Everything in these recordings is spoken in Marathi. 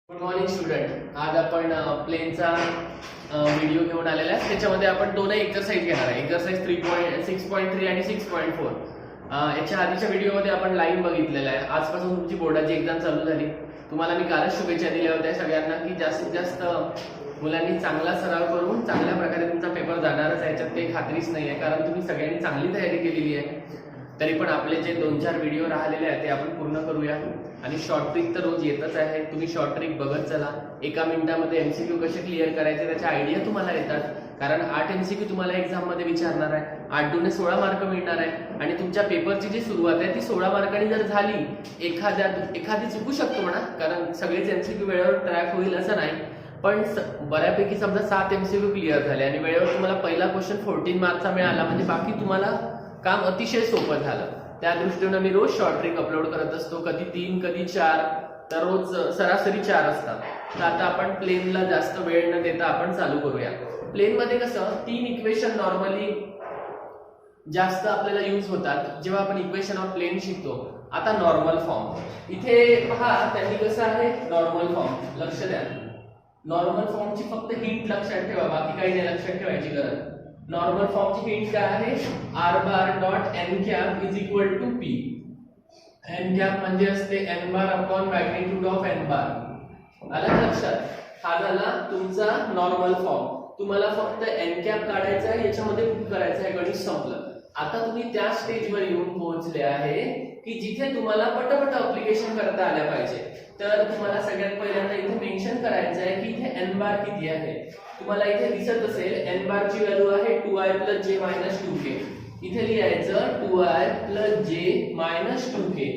Good morning student. आज आपण प्लेनचा व्हिडिओ घेऊन आलेला आहे. त्याच्यामध्ये आपण दोनही एक्सरसाइज घेणार आहे. एक्सरसाइज 3.6.3 आणि 6.4. याच्या आधीच्या व्हिडिओमध्ये आपण लाईन बघितलेला आहे. आजपासून तुमची बोर्डाची एक्झाम चालू झाली. तुम्हाला मी कालच शुभेच्छा दिल्या होत्या सगळ्यांना की जास्तीत जास्त मुलांनी चांगला सराव करून चांगल्या प्रकारे तुमचा पेपर जाणारच आहे. याच्यात काही खात्रीच नाही आहे, कारण तुम्ही सगळ्यांनी चांगली तयारी केलेली आहे. तरी पण आपले जे 2-4 व्हिडिओ राहिलेले आहेत ते आपण पूर्ण करूया. आणि शॉर्ट ट्रिक तर रोज येतच आहे. तुम्ही शॉर्ट ट्रिक बघत चला. एका मिनिटामध्ये एमसीक्यू कसे क्लिअर करायचे त्याच्या आयडिया तुम्हाला येतात. कारण 8 एमसीक्यू तुम्हाला एक्झाम मध्ये विचारणार आहे. 8 दूने 16 मार्क मिळणार आहे. आणि तुमच्या पेपरची जी सुरुवात आहे ती 16 मार्कांनी जर झाली, एखादी चुकू शकतो म्हणा, कारण सगळेच एमसीक्यू वेळेवर ट्रॅक होईल असं नाही. पण बऱ्यापैकी समजा 7 एमसीक्यू क्लिअर झाले आणि वेळेवर तुम्हाला पहिला क्वेश्चन 14 मार्कचा मिळाला, म्हणजे बाकी तुम्हाला काम अतिशय सोपं झालं. त्या दृष्टीने मी रोज शॉर्ट ट्रिक अपलोड करत असतो. कधी 3 कधी 4, तर रोज सरासरी 4 असतात. तर आता आपण प्लेनला जास्त वेळ न देता आपण चालू करूया. प्लेन मध्ये कसं 3 इक्वेशन नॉर्मली जास्त आपल्याला यूज होतात जेव्हा आपण इक्वेशन ऑफ प्लेन शिकतो. आता नॉर्मल फॉर्म इथे पहा, त्यांनी कसं आहे नॉर्मल फॉर्म, लक्ष द्या. नॉर्मल फॉर्मची फक्त हिंट लक्षात ठेवा, बाकी काही नाही लक्षात ठेवायची गरज. नॉर्मल फॉर्मची हिंट काय आहे? r bar dot n cap is equal to p. n cap म्हणजे असते n bar upon magnitude of n bar. आलं लक्षात? हा झाला तुमचा नॉर्मल फॉर्म. तुम्हाला फक्त n कॅप काढायचा आहे, याच्यामध्ये पुट करायचं आहे, गणित संपलं. आता तुम्ही त्या स्टेजवर येऊन पोहोचले आहे की जिथे तुम्हाला पटपट ऍप्लिकेशन करता आल्या पाहिजे. तर तुम्हाला सगळ्यात पहिल्यांदा इथे मेन्शन करायचं आहे की इथे n बार किती आहे. तुम्हाला इथे दिसत असेल n बार ची व्हॅल्यू आहे 2i + j - 2k. इथे लिहायचं 2i + j - 2k.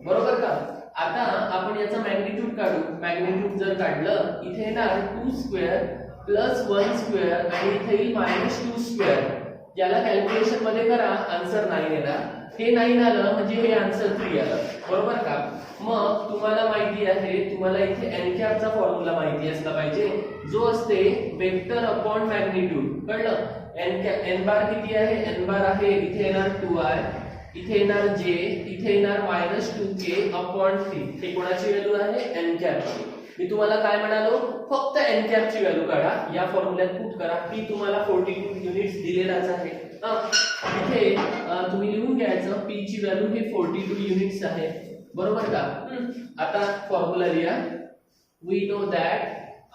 बरोबर का? आता आपण याचा मॅग्निट्यूड काढू. मॅग्निट्यूड जर काढलं, इथे येणार 2² + 1² आणि इथे येईल -2². याला कॅल्क्युलेशन मध्ये करा, आन्सर 9 येणार. हे 9 आलं म्हणजे हे आन्सर 3 आलं. बरोबर का? मग तुम्हाला माहिती आहे, तुम्हाला इथे n कॅपचा फॉर्म्युला माहिती असला पाहिजे, जो असते वेक्टर अपॉन मॅग्निट्यूड. कळलं? n बार किती आहे? n बार आहे इथे येणार 2i, इथे येणार j, इथे येणार -2k अपॉन 3. हे कोणाची व्हॅल्यू आहे? n कॅपची. मी तुम्हाला काय म्हणालो? फक्त n कॅपची व्हॅल्यू काढा, या फॉर्म्युल्यात पुट करा. p तुम्हाला 42 युनिट्स दिलेलाच आहे. इथे तुम्ही लिहून घ्यायचं p ची व्हॅल्यू ही 42 युनिट्स आहे. बरोबर का? आता फॉर्म्युला लिहा. We know that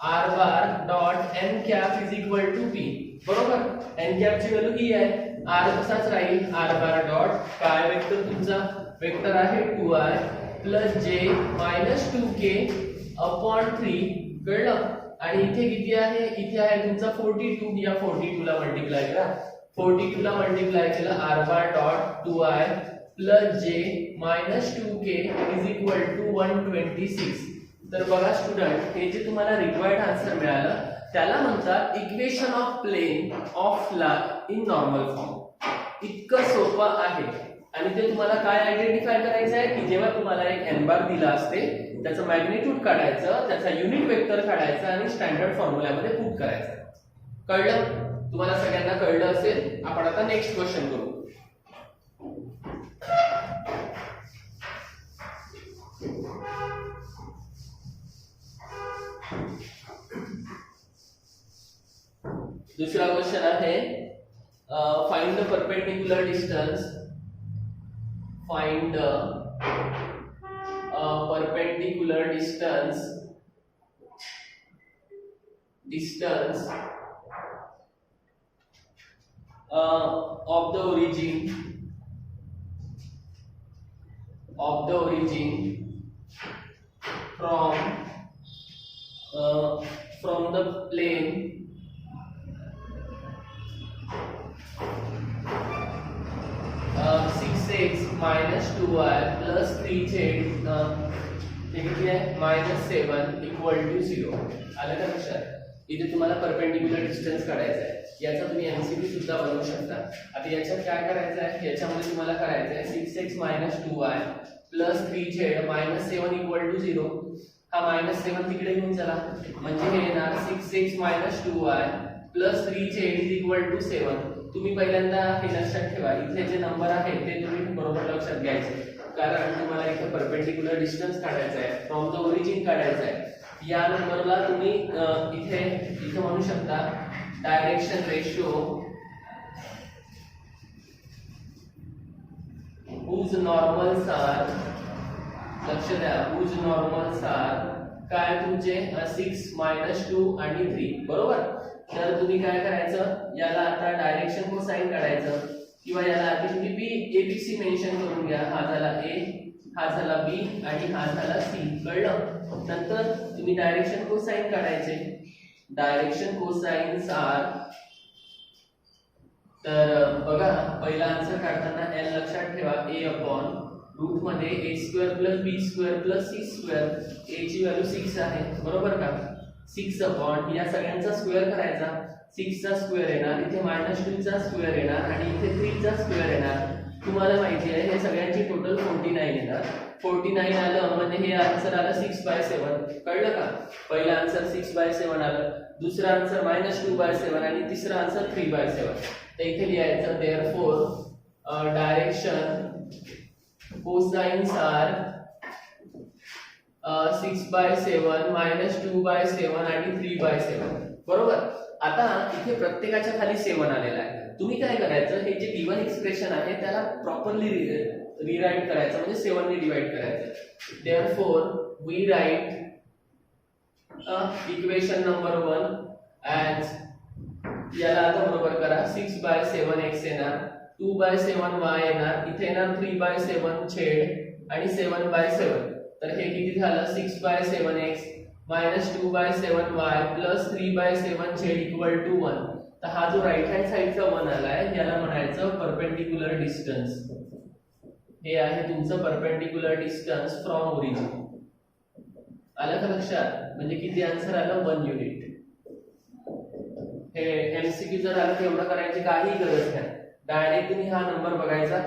r bar dot n cap is equal to p. बरोबर? n कॅपची व्हॅल्यू ही आहे. r तसाच राहील. r बार डॉट काय वेक्टर तुमचा? वेक्टर आहे 2i + j - 2k अपॉन 3. कळलं? आणि इथे किती आहे? इथे आहे तुमचा 42. या 42 ला मल्टिप्लाय करा. 42 ला मल्टिप्लाय केलं r bar dot 2i + j - 2k is equal to 126. तर बघा स्टुडंट, हे जे तुम्हाला रिक्वायर्ड आन्सर मिळालं त्याला म्हणतात equation of plane of in normal form. इतकं सोपं आहे. आणि ते तुम्हाला काय आयडेंटिफाय करायचं आहे की जेव्हा तुम्हाला एक n बार दिला असते, त्याचं मॅग्निट्यूड काढायचं, त्याचा युनिट वेक्टर काढायचा आणि स्टँडर्ड फॉर्म्युल्यामध्ये पुट करायचं. कळलं? तुम्हाला सगळ्यांना कळलं असेल. आपण आता नेक्स्ट क्वेश्चन करू. दुसरा क्वेश्चन आहे find the perpendicular distance. Find perpendicular distance of the origin from the plane (6x - 2y + 3z किती आहे? -7 इक्वल टू 0. आलं का लक्षात? इथे तुम्हाला परपेंडिक्युलर डिस्टन्स काढायचा आहे. याचा तुम्ही एमसीक्यू सुद्धा बनवू शकता. आता याच्यात काय करायचं आहे? याच्यामध्ये तुम्हाला करायचं आहे 6x - 2y + 3z -7 equal to 0. हा -7 तिकडे घेऊन चला, म्हणजे हे येणार 6x - 2y + 3z is equal to 7. तुम्ही पहिल्यांदा हे लक्षात ठेवा, इथे जे नंबर आहे ते तुम्ही बरोबर लक्षात घ्यायचे. कारण तुम्हाला इथे परपेंडिक्युलर डिस्टन्स काढायचा आहे, फ्रॉम द ओरिजिन काढायचा आहे. या नंबरला तुम्ही इथे म्हणू शकता direction ratio whose normals are, लक्ष द्या, whose normals are काय तुमचे 6 -2 आणि 3 बरोबर. तर तुम्ही काय करायचं, याला आता डायरेक्शन कोसाइन काढायचं किंवा याला आधी तुम्ही बी एबीसी मेन्शन करून घ्या. हा झाला ए, हा झाला बी आणि हा झाला सी. कळलं. नंतर तुम्ही डायरेक्शन कोसाइन काढायचे. डायरेक्शन कोसाइन्स आर, तर बघा पहिला आन्सर काढताना एल लक्षात ठेवा, ए अपॉन रूट मध्ये a² + b² + c². a ची व्हॅल्यू 6 आहे बरोबर का. 6 अपॉन या सगळ्यांचा स्क्वेअर करायचा. 6 चा स्क्वेअर येणार, इथे -2 चा स्क्वेअर येणार आणि इथे 3 चा स्क्वेअर येणार. तुम्हाला माहिती आहे हे सगळ्यांची टोटल 49 येणार. 49 आलं म्हणजे हे आन्सर आलं 6/7. कळलं का. पहिला आन्सर 6/7 आलं, दुसरा आन्सर -2/7 आणि तिसरा आन्सर 3/7. तर इथे लिहायचं देअरफॉर डायरेक्शन कोसाइन्स आर 6/7 -2/7 आणि 3/7 बरोबर. आता इथे प्रत्येकाच्या खाली 7 आलेला आहे. तुम्ही काय करायचं, हे जे गिवन एक्सप्रेशन आहे त्याला प्रॉपरली रिराइट करायचं, म्हणजे 7 ने डिवाइड करायचं. Therefore we write equation number 1 as, याला आता बरोबर करा, 6/7 x येणार, 2/7 y येणार, इथे येणार 3/7 छेद आणि 7/7. तर हे किती झालं, 6/7 x -2/7 y + 3/7 छेद = 1. तर हा जो राइट हँड साइडचा 1 आलाय याला म्हणायचं परपेंडिक्युलर डिस्टन्स. हे आहे तुमचं परपेंडिक्युलर डिस्टन्स फ्रॉम ओरिजिन. आलं का लक्षात. म्हणजे किती आन्सर आलं, 1 युनिट. हे एमसीक्यू जर आलं तर एवढं करायची काही गरज नाही. डायरेक्ट तुम्ही हा नंबर बघायचा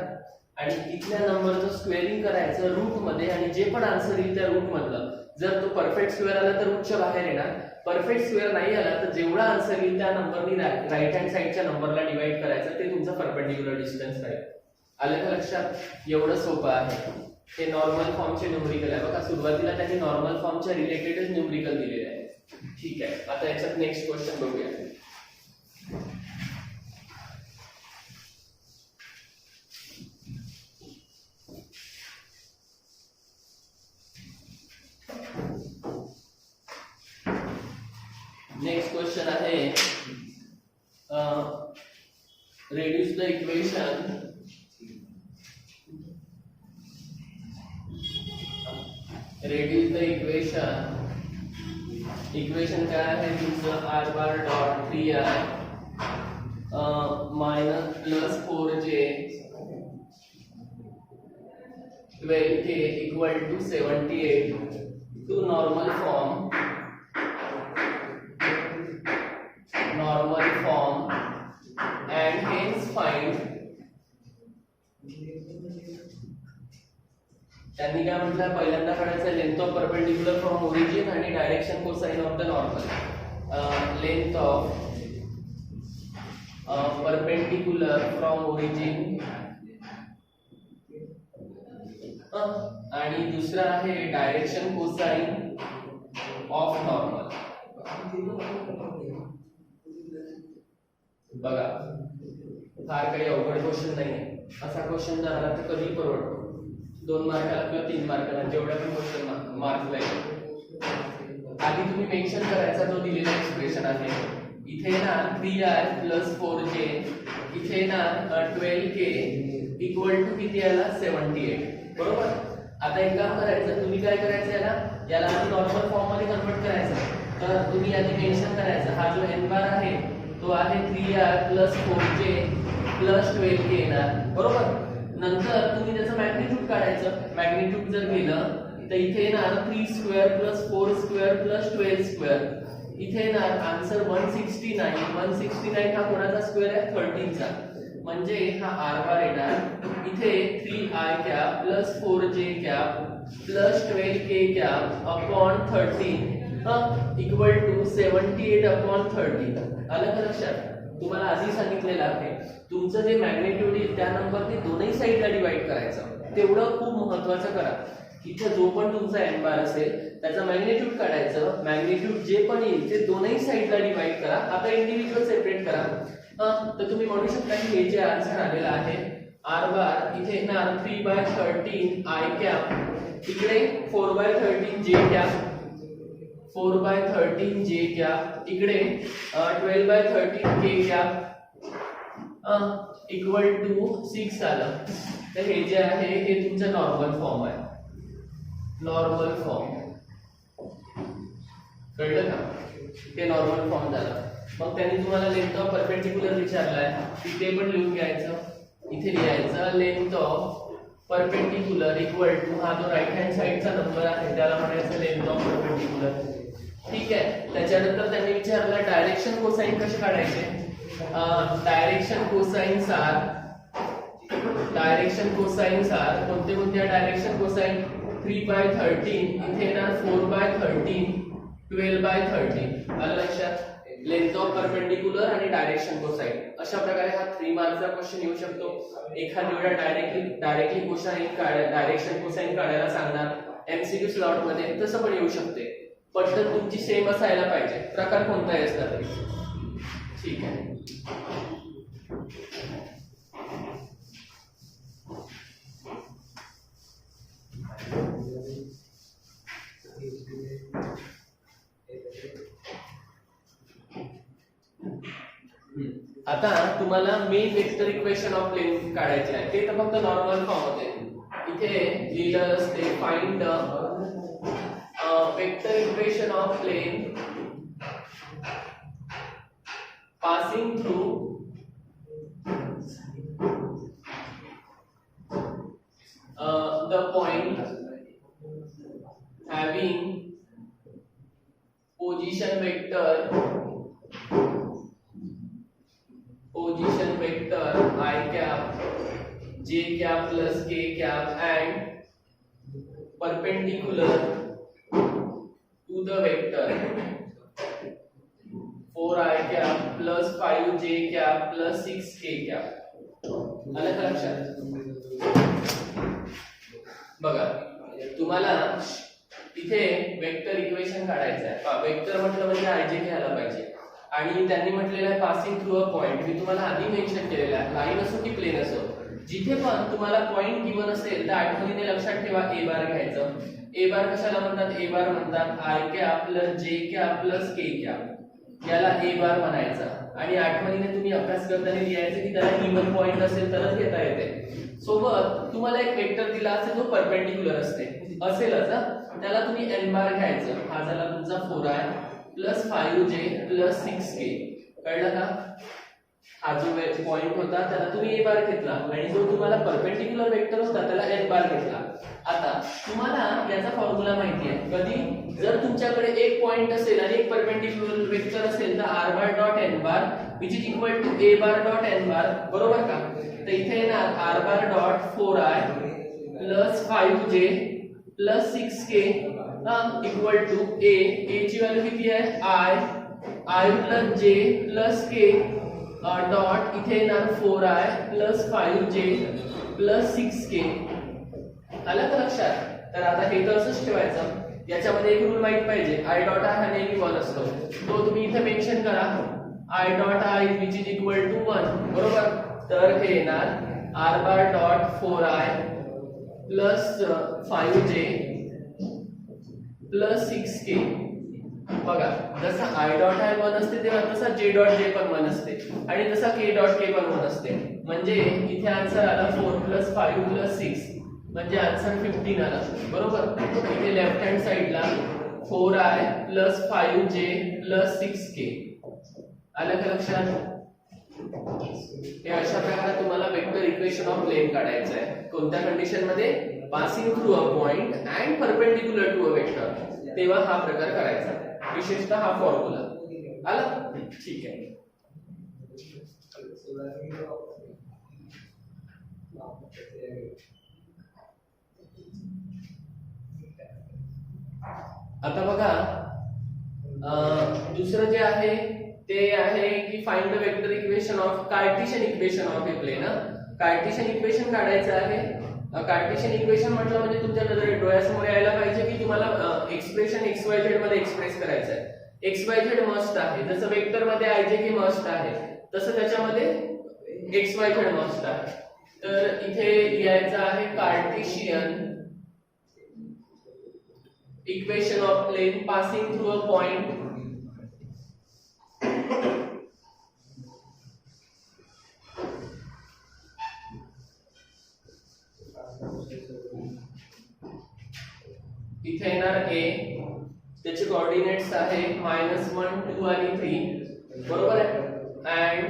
आणि इथल्या नंबरचं स्क्वेअरिंग करायचं रूट मध्ये आणि जे पण आन्सर येईल त्या रूट मधलं. जर तो परफेक्ट स्क्वेअर आला तर रूटच्या बाहेर येणार. परफेक्ट स्क्वेअर नाही आला तर जेवढा आन्सर येईल त्या नंबरनी राइट हँड साइडच्या नंबरला डिवाइड करायचं, ते तुमचं परपेंडिक्युलर डिस्टन्स राहील. आलं का लक्षात. एवढं सोपं आहे. हे नॉर्मल फॉर्मचे न्यूमरिकल आहे बघा. सुरुवातीला त्यांनी नॉर्मल फॉर्मच्या रिलेटेडच न्यूमरिकल दिलेले आहे. ठीक आहे, आता याच्यात नेक्स्ट क्वेश्चन बघूया. नेक्स्ट क्वेश्चन आहे, reduce the equation इक्वेशन काय आहे तुमचं, r bar dot 3i -+4j 12k = 78 to normal form and hence find. त्यांनी काय म्हटलं, पहिल्यांदा काढायचं length of perpendicular from origin आणि direction cosine of the normal. Length of perpendicular from origin आणि दुसरा आहे डायरेक्शन कोसाइन ऑफ नॉर्मल. बघा फार काही अवघड क्वेश्चन नाहीये. असा क्वेश्चन जर आला तर कधी परवडतो. 2 मार्काला किंवा 3 मार्काला जेवढ्या पण क्वेश्चन मार्क लागेल. आधी तुम्ही मेन्शन करायचा जो दिलेला एक्सप्रेशन आहे. इथे ना 3i + 4j, इथे ना 12k = किती आला, 78 बरोबर. आता एक काम करायचं, तुम्ही काय करायचं, याला आधी नॉर्मल फॉर्म मध्ये कन्वर्ट करायचं. तर तुम्ही आधी मेन्शन करायचं, हा जो n बार आहे तो आहे 3i + 4j + 12k येणार बरोबर. नंतर तुम्ही त्याचं मॅग्निट्यूड काढायचं. मॅग्निट्यूड जर केलं तर इथे येणार 3² + 4² + 12². इथे येणार आन्सर 169. 169 हा कोणाचा स्क्वेअर आहे, 13 चा. म्हणजे हा r बार येणार इथे 3i cap + 4j cap + 12k cap upon 13 = 78/13. आलं का लक्षात. तुम्हाला आधी सांगितलेलं आहे तुमचं जे मॅग्निट्यूड आहे त्या नंबरने दोन्ही साइडला डिवाइड करायचं. तेवढं खूप महत्त्वाचं करा. इथे जो पण तुमचा एन बार असेल त्याचा मॅग्निट्यूड काढायचं, मॅग्निट्यूड जे पण येईल ते दोनही साईडला डिवाइड करा. आता इंडिव्हिज्युअल सेपरेट करा. तर तुम्ही म्हणू शकता की हे जे आन्सर आलेलं आहे आर बार इथे येणार 3/13 आय कॅप, इकडे 4/13 जे कॅप, 4/13 जे कॅप, इकडे 12/13 के कॅप इक्वल टू 6 आलं. तर हे जे आहे हे तुमचं नॉर्मल फॉर्म आहे, नॉर्मल फॉर्म. कळलं का? ते नॉर्मल फॉर्म झालं. मग त्यांनी तुम्हाला लेंथ ऑफ परपेंडिक्युलर विचारलाय, इथे पण लिहून घ्यायचं, इथे लिहायचं length of perpendicular equal to हा जो राईट हँड साइडचा नंबर आहे त्याला म्हणायचं लेंथ ऑफ परपेंडिक्युलर. ठीक आहे. त्याच्यानंतर त्यांनी विचारलं डायरेक्शन कोसाइन कसे काढायचे. डायरेक्शन कोसाइन्स आर कोणते कोणत्या डायरेक्शन कोसाइन 3/13 इथे येणार 4/13 12/13. आलं लक्षात? लेंथ ऑफ परपेंडिक्युलर आणि डायरेक्शन कोसाइन अशा प्रकारे हा 3 मार्कचा क्वेश्चन येऊ शकतो. एखादी वेळा डायरेक्टली कोसाइन डायरेक्शन कोसाइन काढायला सांगणार एमसीक्यू स्लॉट मध्ये, तसं पण येऊ शकते. पद्धत तुमची सेम असायला पाहिजे, प्रकार कोणताही असला तरी. ठीक आहे. आता तुम्हाला main vector equation of plane काढायचे आहे. ते तर फक्त नॉर्मल फॉर्म होते. इथे लिहिलं असते find vector equation of plane passing through the point having position vector I cap, j cap plus k cap and perpendicular to the vector 4i cap plus 5j cap plus 6k cap. आलं का लक्षात? बघा तुम्हाला इथे वेक्टर इक्वेशन काढायचं आहे. वेक्टर म्हटलं म्हणजे आयजे घ्यायला पाहिजे. आणि त्यांनी म्हटलेलं आहे पासिंग थ्रू अ पॉइंट. मी तुम्हाला आधी मेन्शन केलेलं आहे, लाईन असो की प्लेन असो, जिथे पण तुम्हाला पॉइंट गिवन असेल तर आठवणीने लक्षात ठेवा ए बार घ्यायचं. ए बार कशाला म्हणतात? ए बार म्हणतात I cap plus j cap plus K cap, याला ए बार म्हणायचा. आणि आठवणीने तुम्ही अभ्यास करताना लिहायचं की त्याला गिवन पॉइंट असेल तरच घेता येते. सोबत तुम्हाला एक वेक्टर दिला असेल जो परपेंडिक्युलर असेलच, त्याला तुम्ही एन बार घ्यायचं. हा झाला तुमचा 4i plus 5j plus 6k. कळलं का? हा जो पॉइंट होता त्याला तुम्ही ए बार घेतला आणि जो तुम्हाला परपेंडिक्युलर वेक्टर होता त्याला एन बार घेतला. आता तुम्हाला याचा फॉर्म्युला माहिती आहे. कधी जर तुमच्याकडे एक पॉइंट असेल आणि एक परपेंडिक्युलर वेक्टर असेल तर r bar dot n bar which is equal to a bar dot n bar, बरोबर का? तर इथे येणार r bar dot 4i plus 5j plus 6k equal to a ची व्हॅल्यू किती आहे? i plus j plus k dot इथे येणार 4i plus 5j plus 6k. आलं का लक्षात? तर आता हे तर असंच ठेवायचं. याच्यामध्ये एक रूल माहित पाहिजे, आय डॉट आय हा नेहमी 1 असतो. तो तुम्ही इथे मेन्शन करा, I dot I which is equal to 1, बरोबर? तर हे येणार r बार dot 4i plus 5j plus 6k. बघा जसा i डॉट आय 1 असते तेव्हा तसा j डॉट j पण 1 असते आणि तसा k डॉट k पण 1 असते. म्हणजे इथे आन्सर आला 4 प्लस 5 प्लस 6 म्हणजे आन्सर 15 आला, बरोबर? इथे लेफ्ट हँड साइडला 4i plus 5j plus 6k. आलं का लक्षात? हे अशा प्रकारे तुम्हाला वेक्टर इक्वेशन ऑफ प्लेन काढायचं आहे. कोणत्या कंडिशन मध्ये? Passing through a point and perpendicular to a vector, तेव्हा हा प्रकार करायचा. विशेषतः हा फॉर्म्युला आला. ठीक आहे. आता बघा दुसरं जे आहे ते आहे की find the vector equation of Cartesian equation of a plane. Cartesian equation काढायचं आहे. कार्टेशियन इक्वेशन म्हटलं म्हणजे तुमच्या डोळ्यासमोर यायला पाहिजे की तुम्हाला एक्सप्रेशन XYZ मध्ये एक्सप्रेस करायचं आहे. XYZ मस्ट आहे, जसं वेक्टर मध्ये IJK मस्ट आहे तसं त्याच्यामध्ये XYZ मस्ट आहे. तर इथे लिहायचं आहे Cartesian equation of plane passing through a point इथे येणार A, त्याचे कोऑर्डिनेट्स आहे -1, 2 आणि 3, बरोबर आहे. And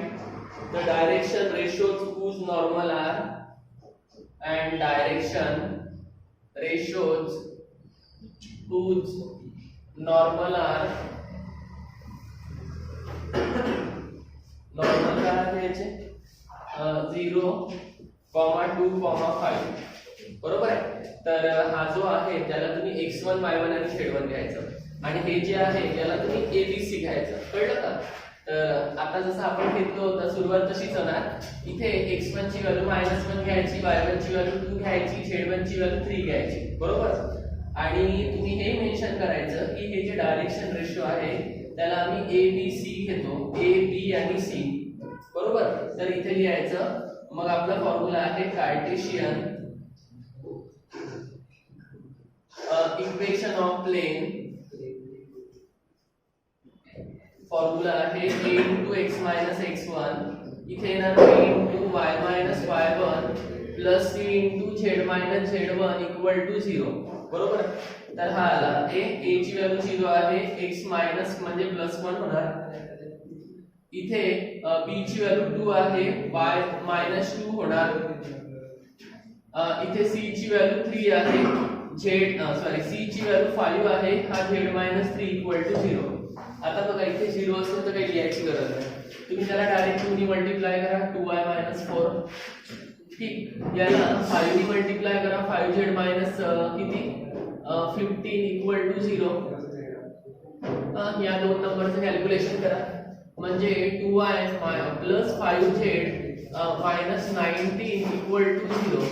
the direction ratios whose normal are and direction ratios whose normal are normal काय आहे याचे 0, 2, 5, बरोबर आहे. तर हा जो आहे त्याला तुम्ही x1 y1 आणि z1 घ्यायचं आणि हे जे आहे त्याला तुम्ही abc घ्यायचं, कळलं का. तर आता जसं आपण घेतलं होतं सुरुवात तशीच होणार. इथे x1 ची व्हॅल्यू -1 घ्यायची, y1 ची व्हॅल्यू 2 घ्यायची, z1 ची व्हॅल्यू 3 घ्यायची, बरोबर. आणि तुम्ही हे मेन्शन करायचं की हे जे डायरेक्शन रेशो आहे त्याला आम्ही abc घेतो, a b आणि c, बरोबर. तर इथे लिहायचं. मग आपला फॉर्म्युला आहे Cartesian equation of plane. Formula आहे a into x minus x1 इथे येणार b into y minus y1 plus c into z minus z1 equal to 0, बरोबर. तर हा आला a ची व्हॅल्यू 0 आहे, x मायनस म्हणजे +1 होणार. इथे b ची व्हॅल्यू 2 आहे, y -2 होणार. इथे c ची व्हॅल्यू 3 आहे, c ची व्हॅल्यू 5 आहे, हा z - 3 इक्वल टू 0. आता बघा इथे 0 असेल तर काही लिहायची गरज नाही, तुम्ही त्याला डायरेक्ट 2 नी मल्टिप्लाय करा, 2y - 4, ठीक. याला 5 नी मल्टिप्लाय करा, 5z किती 15 इक्वल टू 0. या दोन नंबरचं कॅल्क्युलेशन करा म्हणजे 2y + 5z - 19 इक्वल टू 0.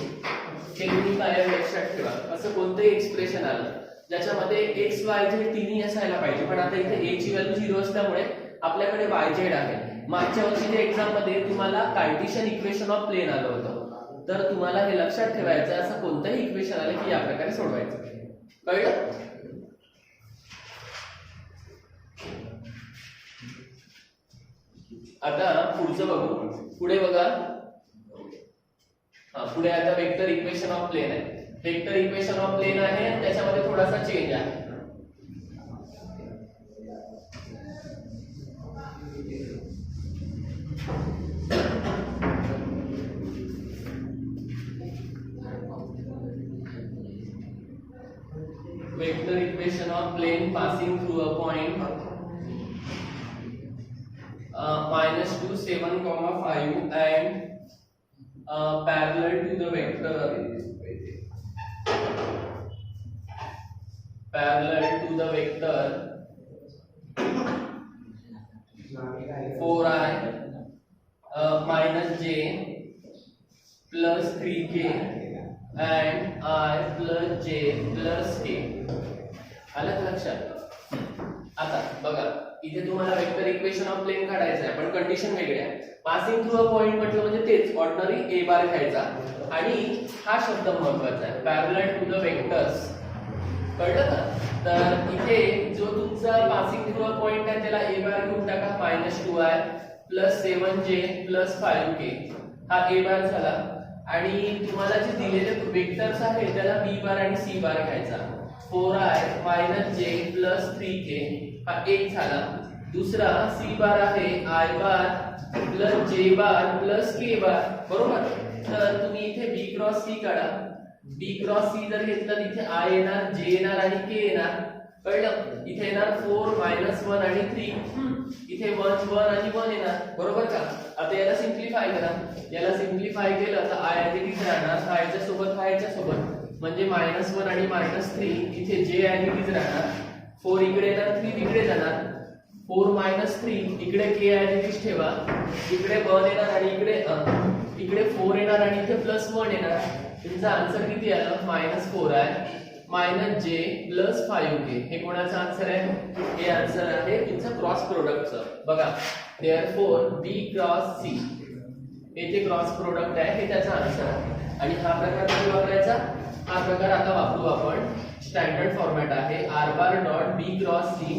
हे तुम्ही काय लक्षात ठेवा. असं कोणतंही एक्सप्रेशन आलं ज्याच्यामध्ये x y z तिन्ही असायला पाहिजे, पण आता इथे a ची व्हॅल्यू 0 असल्यामुळे आपल्याकडे yz आहे. मागच्या वर्षीच्या एक्झाम मध्ये तुम्हाला कार्टेशियन इक्वेशन ऑफ प्लेन आलं होतं, तर तुम्हाला हे लक्षात ठेवायचं असं कोणतंही इक्वेशन आलं की या प्रकारे सोडवायचं, कळलं. आता पुढचं बघू. पुढे बघा, पुढे आता वेक्टर इक्वेशन ऑफ प्लेन आहे. वेक्टर इक्वेशन ऑफ प्लेन आहे आणि त्याच्यामध्ये थोडासा चेंज आहे. Vector equation of plane passing through a point -2, 7, 5 and parallel to the vector 4i - j plus 3k and I plus j plus k. आलं का लक्षात. आता बघा इथे तुम्हाला वेक्टर इक्वेशन ऑफ प्लेन काढायचं आहे, पण कंडिशन वेगळी आहे. पासिंग थ्रू अ पॉइंट म्हटलं म्हणजे तेच ऑर्डिनरी a बार घ्यायचा आणि हा शब्द महत्त्वाचा आहे, पॅरलल टू द वेक्टर्स, कळलं का. तर इथे जो तुमचा पासिंग थ्रू अ पॉइंट आहे त्याला a बार घेऊन टाका, -2i + 7j + 5k, हा a बार झाला. आणि तुम्हाला जे दिलेले वेक्टर्स आहेत त्याला b बार आणि c बार घ्यायचा. 4i - j + 3k हा एक झाला. दुसरा c बार आहे i bar + j bar + k बार, बरोबर. तर तुम्ही इथे b क्रॉस c काढा. b क्रॉस c जर घेतलं तिथे i येणार, j येणार आणि k येणार, कळलं. इथे येणार 4 - 1 आणि 3, इथे 1 1 आणि 1 येणार, बरोबर का. आता याला सिम्प्लिफाय करा. याला सिम्प्लिफाय केलं तर i आधी किती राहणार, i च्या सोबत i च्या सोबत म्हणजे -1 आणि -3. इथे j आधी किती राहणार, 4 इकडे येणार, 3 तिकडे जाणार. 4 - 3 इकडे k आधी ठेवा, इकडे 1 येणार आणि इकडे इकडे 4 येणार आणि इथे +1 येणार. तुमचा आन्सर किती आलं? -4 आहे मायनस जे प्लस 5k. हे कोणाचा आन्सर आहे? हे आन्सर आहे तुमचं क्रॉस प्रोडक्टचं. बघा देअरफॉर बी क्रॉस सी, येथे क्रॉस प्रोडक्ट आहे, हे त्याचा आन्सर आहे. आणि हा प्रकार कधी वापरायचा? हा प्रकार आता वापरू आपण. स्टँडर्ड फॉर्मॅट आहे r bar dot b cross c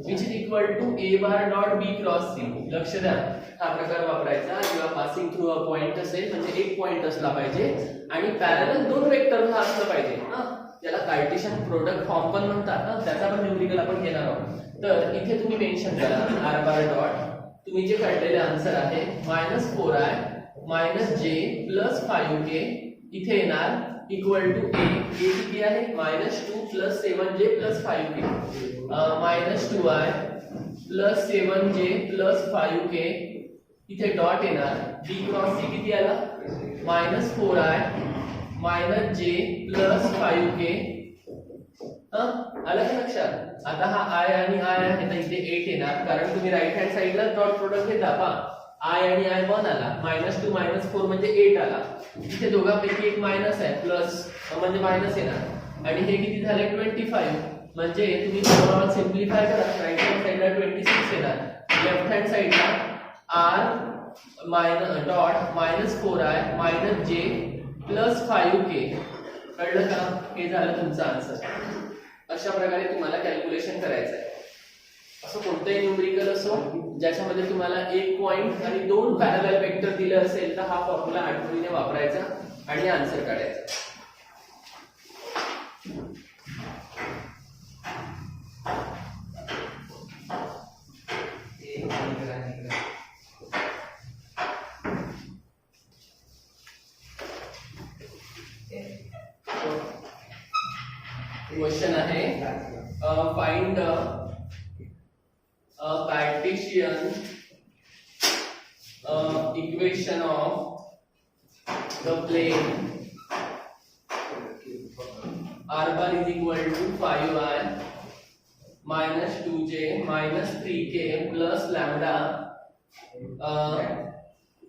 which is equal to a bar dot b cross c. लक्ष द्या, हा प्रकार वापरायचा जेव्हा पासिंग थ्रू अ पॉइंट असेल, म्हणजे एक पॉइंट असला पाहिजे आणि पॅरलल दोन वेक्टर हा असलं पाहिजे. त्याला कार्टेशियन प्रोडक्ट फॉर्म पण म्हणतात. त्याचा पण न्यूमेरिकल आपण घेणार आहोत. तर इथे तुम्ही मेन्शन करा आर बार डॉट, तुम्ही जे काढलेले आन्सर आहे -4i minus j plus 5k इथे येणार इक्वल टू ए. ए किती आहे? -2 plus 7j plus 5k -2i plus 7j plus 5k इथे डॉट येणार. बी क्रॉस सी किती आला? -4i minus j plus 5k. आलं का लक्षात? आता हा i आणि i आहे तर इथे 8 येणार, कारण तुम्ही राईट हँड साइडला डॉट प्रोडक्ट घेता पहा. i आणि i 1 आला, -2 -4 म्हणजे 8 आला. इथे दोघांपैकी एक मायनस आहे, प्लस म्हणजे मायनस येणार. आणि हे किती झाले? 25. म्हणजे तुम्ही ओव्हरऑल सिम्प्लिफाय करा, राईट हँड साइडला 26 येणार, लेफ्ट हँड साइडला r minus dot -4i minus j plus 5k. कळलं का? हे झालं तुमचं आन्सर. अशा प्रकारे तुम्हाला कॅल्क्युलेशन करायचं आहे. असं कोणतंही न्यूमेरिकल असो ज्याच्यामध्ये तुम्हाला एक पॉइंट आणि दोन पॅरलल वेक्टर दिले असेल तर हा फॉर्म्युला आठवणीने वापरायचा आणि आन्सर काढायचा. क्वेश्चन आहे find cartesian equation of the plane r bar is equal to 5i minus 2j minus 3k plus lambda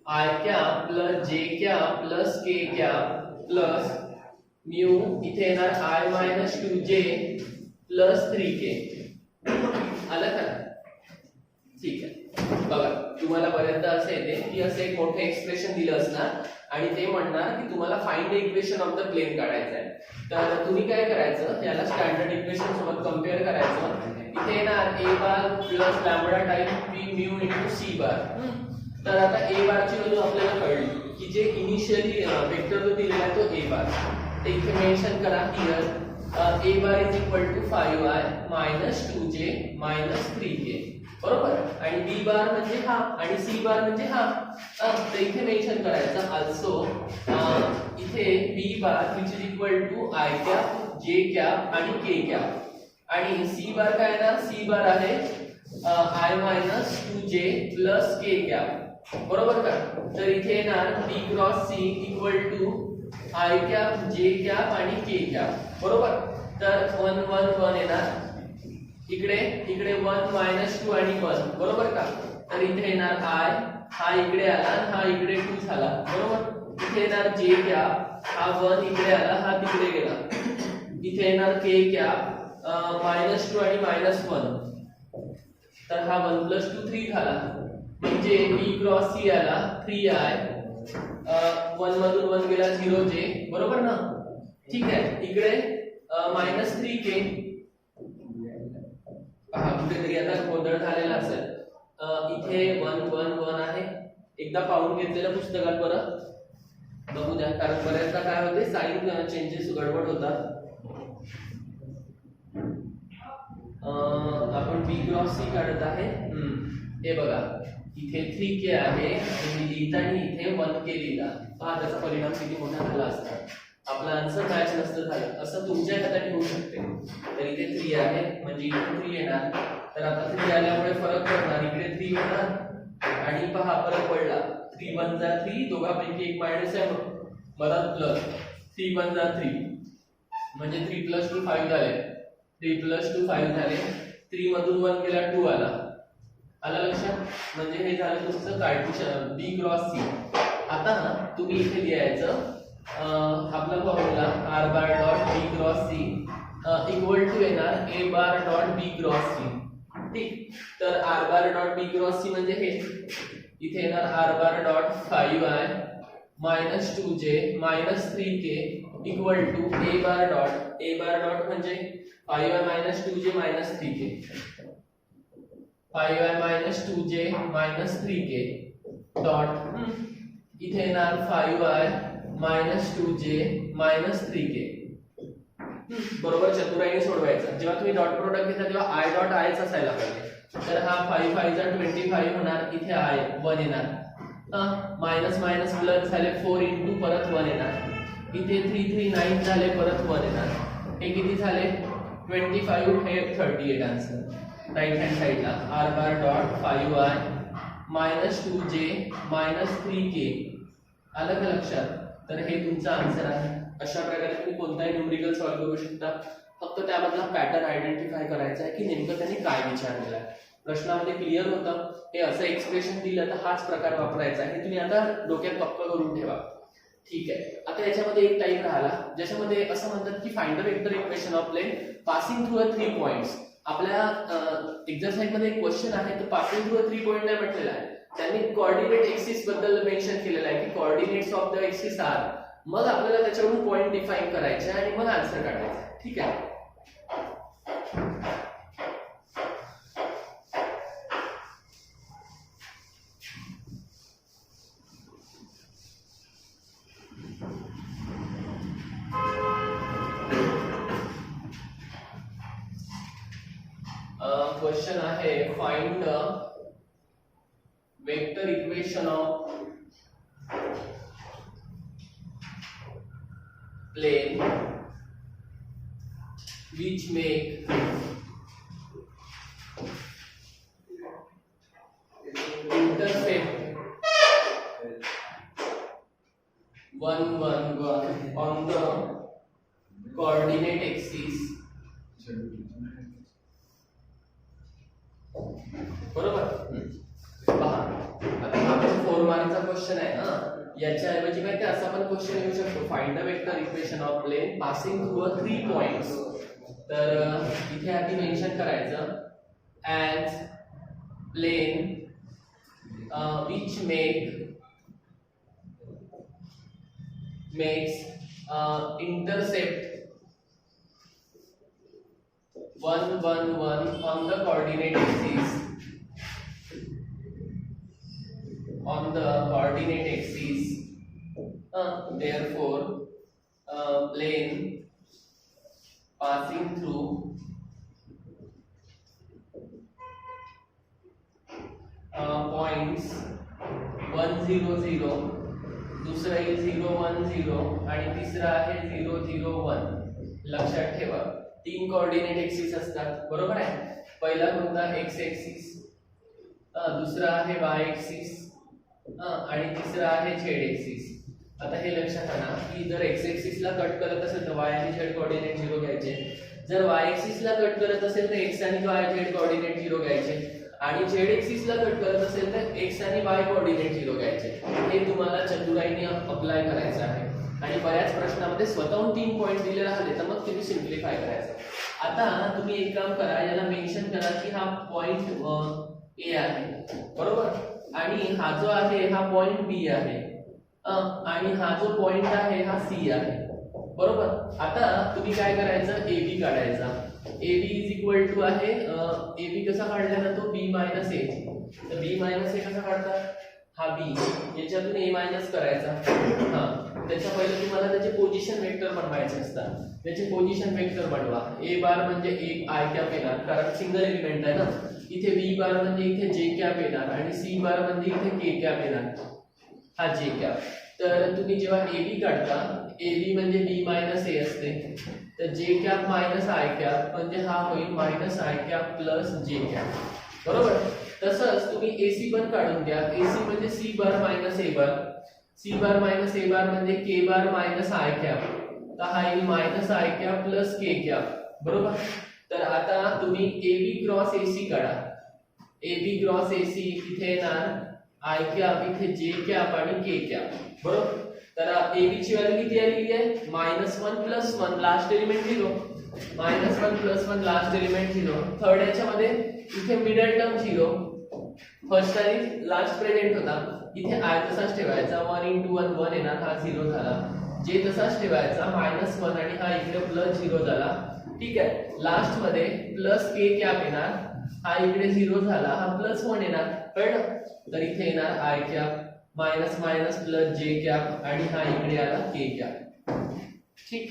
I cap plus j cap plus k cap plus mu इथे येणार i minus 2j plus 3k. आलं का? ठीक आहे. बघा तुम्हाला पर्यंत असे येते की असे एक मोठे एक्सप्रेशन दिलं असणार आणि ते म्हणणार की तुम्हाला find the equation of the plane काढायचं आहे. तर तुम्ही काय करायचं, याला स्टँडर्ड इक्वेशन सोबत कंपेअर करायचं. इथे येणार a bar plus lambda times b mu into c बार. तर आता a बारची व्हॅल्यू आपल्याला कळली की जे इनिशियली वेक्टर जो दिलेला आहे तो a बार, ते इथे मेन्शन करा here a bar is equal to 5i minus 2j minus 3k. बरोबर. आणि b बार म्हणजे हा आणि c बार म्हणजे हा. तर इथे मेन्शन करायचं आल्सो इथे b bar which is equal to i cap j cap आणि k cap आणि c बार काय आहे? c बार आहे i minus 2j plus k cap. बरोबर का? तर इथे येणार b cross c equal to i cap j cap आणि k cap. बरोबर. तर 1 1 1 येणार, इकडे 1 मायनस 2 आणि 1. बरोबर का? तर इथे येणार i, हा इकडे आला आणि हा इकडे 2 झाला. बरोबर. इथे येणार j कॅप, हा 1 इकडे आला, हा तिकडे गेला. इथे येणार k कॅप -2 आणि -1. तर हा 1 + 2 3 झाला. म्हणजे b क्रॉस c आला 3i, 1 मधून 1 गेला 0j. बरोबर ना? ठीक आहे. इकडे -3k. पहा कुठेतरी आता गोंधळ झालेला असेल. इथे 1 1 1 आहे. एकदा पाहून घेतलेलं पुस्तकात बरं बघू द्या, कारण बऱ्याचदा काय होते साइन चेंजेस गडबड होतात. आपण b क्रॉस c काढत आहे. हे बघा इथे 3k आहे आणि लिहिताना इथे 1k लिहिला. पहा त्याचा परिणाम किती मोठा झाला असता. आपला आन्सर मॅच नसतं झालं. असं तुमच्या हाताने होऊ शकते. तर इथे 3 आहे म्हणजे इथे 3 येणार. तर आता 3 आल्यामुळे फरक पडणार, इकडे 3 होणार आणि पहा फरक पडला. 3 1 जा 3, दोघांपैकी एक मायनस आहे मला प्लस. 3 1 जा 3 म्हणजे 3 + 2 5 झाले. 3 + 2 5 झाले. 3 मधून 1 गेला 2 आला. आला लक्षात? म्हणजे हे झालं तुमचं कार्टेशियन b क्रॉस c. आता ना तुम्ही इथे लिहायचं आपला formula r bar dot b cross c equal to येणार a bar dot b cross c. ठीक, तर r bar dot b cross c म्हणजे हे इथे येणार r bar dot 5i minus 2j minus 3k equal to a bar dot म्हणजे 5i minus 2j minus 3k 5i minus 2j minus 3k dot इथे येणार 5i minus 2j minus 3k. बरोबर चतुराईने सोडवायचं. जेव्हा तुम्ही डॉट प्रोडक्ट घेता तेव्हा आय डॉट आयच असायला पाहिजे. तर हा 5 5 जा 25 होणार, इथे आय 1 येणार, मायनस मायनस प्लस झाले 4 इंटू परत 1 येणार, इथे 3 3 9 झाले परत 1 येणार, हे किती झाले 25, हे 38 आन्सर राईट हँड साइडला. R bar dot 5i minus 2j minus 3k. आलं का लक्षात? तर हे तुमचं आन्सर आहे. अशा प्रकारे तुम्ही कोणताही न्यूमरिकल सॉल्व्ह करू शकता. फक्त त्यामधला पॅटर्न आयडेंटिफाय करायचा आहे की नेमकं त्यांनी काय विचारलेलं आहे. प्रश्नामध्ये क्लिअर होतं हे असं एक्सप्रेशन दिलं तर हाच प्रकार वापरायचा आहे. हे तुम्ही आता डोक्यात पक्क करून ठेवा. ठीक आहे, आता याच्यामध्ये एक टाइप राहिला ज्याच्यामध्ये असं म्हणतात की find the vector equation of plane passing through a 3 points. आपल्या एक्झरसाइज मध्ये एक क्वेश्चन आहे, तर पासिंग थ्रू अ 3 पॉइंट नाही म्हटलेलं आहे, त्यांनी कोऑर्डिनेट एक्सिस बद्दल मेन्शन केलेलं आहे की coordinates of the axis are. मग आपल्याला त्याच्यावरून पॉइंट डिफाइन करायचे आणि मग आन्सर काढायचा. ठीक आहे, क्वेश्चन आहे find the vector equation of plane which make intercept 1 1 1 on the coordinate axis. बरोबर. पहा आता हा 4 मार्कचा क्वेश्चन आहे ना, याच्या ऐवजी काय ते असा पण क्वेश्चन येऊ शकतो find the vector equation of plane passing through a 3 points. तर इथे आधी मेन्शन करायचं as plane which makes intercept 1 1 1 on the coordinate axis therefore plane passing through points 1 0 0, दुसरा आहे 0 1 0 आणि तिसरा आहे 0 0 1. लक्षात ठेवा 3 कोऑर्डिनेट एक्सिस असतात. बरोबर आहे. पहिला कोणता x एक्सिस, दुसरा आहे y एक्सिस आणि तिसरा आहे z एक्सिस. आता हे लक्षात आणा की जर x एक्सिस ला कट करत असेल तर y आणि z कोऑर्डिनेट 0 घ्यायचे, जर y एक्सिस ला कट करत असेल तर x आणि y z कोऑर्डिनेट 0 घ्यायचे आणि z एक्सिस ला कट करत असेल तर x आणि y कोऑर्डिनेट 0 घ्यायचे. हे तुम्हाला चतुराईने अप्लाय करायचं आहे आणि बऱ्याच प्रश्नामध्ये स्वतःहून 3 पॉइंट दिले राहिले तर मग तुम्ही सिम्प्लिफाय करायचं. आता तुम्ही एक काम करा, याला मेन्शन करा की हा पॉइंट A आहे, बरोबर, आणि हा जो आहे हा पॉइंट B आहे आणि हा जो पॉइंट आहे हा C आहे, बरोबर. आता तुम्ही काय करायचं, AB काढायचा. AB इज इक्वल टू आहे AB कसा काढला जातो B मायनस A. तर B मायनस A कसा काढतात, हा B याच्यातून A मायनस करायचा. त्याच्या पहिले तुम्हाला त्याचे पोझिशन वेक्टर बनवायचे असतात. त्याचे पोझिशन वेक्टर बनवा. A बार म्हणजे एक I कॅप येणार कारण सिंगल एलिमेंट आहे ना. इथे B बार म्हणजे इथे J कॅप येणार आणि C बार म्हणजे इथे K कॅप येणार, हा J कॅप. तर तुम्ही जेव्हा AB काढता, AB म्हणजे B मायनस A असते, तर J cap minus I cap म्हणजे हा होईल minus I cap plus J cap, बरोबर. तसंच तुम्ही AC पण काढून घ्या. AC म्हणजे C bar minus A bar, C bar minus A बार म्हणजे K bar minus I cap, तर हा येईल minus I cap plus K cap, बरोबर. तर आता तुम्ही AB क्रॉस AC काढा. AB क्रॉस AC इथे येणार आय कॅप, इथे जे कॅप आणि के कॅप, बरोबर. तर AB ची व्हॅल्यू किती आलेली आहे? -1 + 1 last element 0, -1 + 1 last element 0. Third याच्यामध्ये इथे मिडल टर्म 0, फर्स्ट आणि लास्ट प्रेझेंट होता, इथे आय तसाच ठेवायचा, 1 × 1 1 येणार, हा 0 झाला. जे तसाच ठेवायचा, -1 आणि हा इकडे +0 झाला. ठीक आहे. लास्ट मध्ये +k कॅप येणार, हा इकडे 0 झाला, हा +1 येणार, कळलं? तर इथे येणार i cap minus minus plus j cap आणि हा इकडे आला के कॅप. ठीक,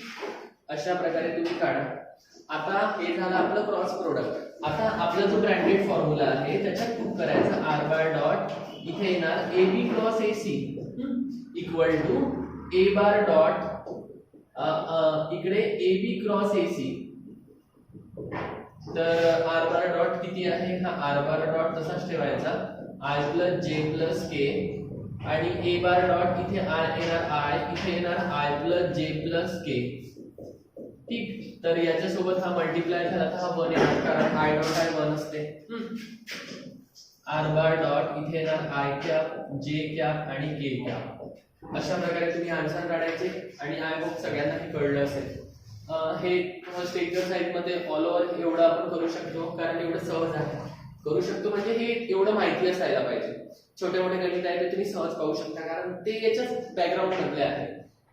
अशा प्रकारे तुम्ही काढा. आता हे झालं आपलं क्रॉस प्रोडक्ट. आता आपला जो ब्रँडेड फॉर्म्युला आहे त्याच्यात पुट करायचा आर बार डॉट, इथे येणार a b cross a c equal to a bar dot इकडे a b cross a c. तर आर बार डॉट किती आहे? हा आर बार डॉट तसाच ठेवायचा, i plus j plus k आणि ए बार डॉट इथे आय येणार आय, इथे येणार i plus j plus k. ठीक, तर याच्या सोबत हा मल्टिप्लाय झाला तर हा 1 येणार, कारण आय डॉट आय 1 असते. आर बार डॉट इथे येणार आय कॅप जे कॅप आणि के कॅप. अशा प्रकारे तुम्ही आन्सर काढायचे आणि आय होप सगळ्यांना हे कळलं असेल. हे फर्स्ट एक्सरसाइज मध्ये ऑल ओव्हर एवढं आपण करू शकतो, कारण एवढं सहज आहे. करू शकतो म्हणजे हे एवढं माहिती असायला पाहिजे. छोटे मोठे गणित आहे ते तुम्ही सहज पाहू शकता, कारण ते याच्याच बॅकग्राऊंड मधले आहे.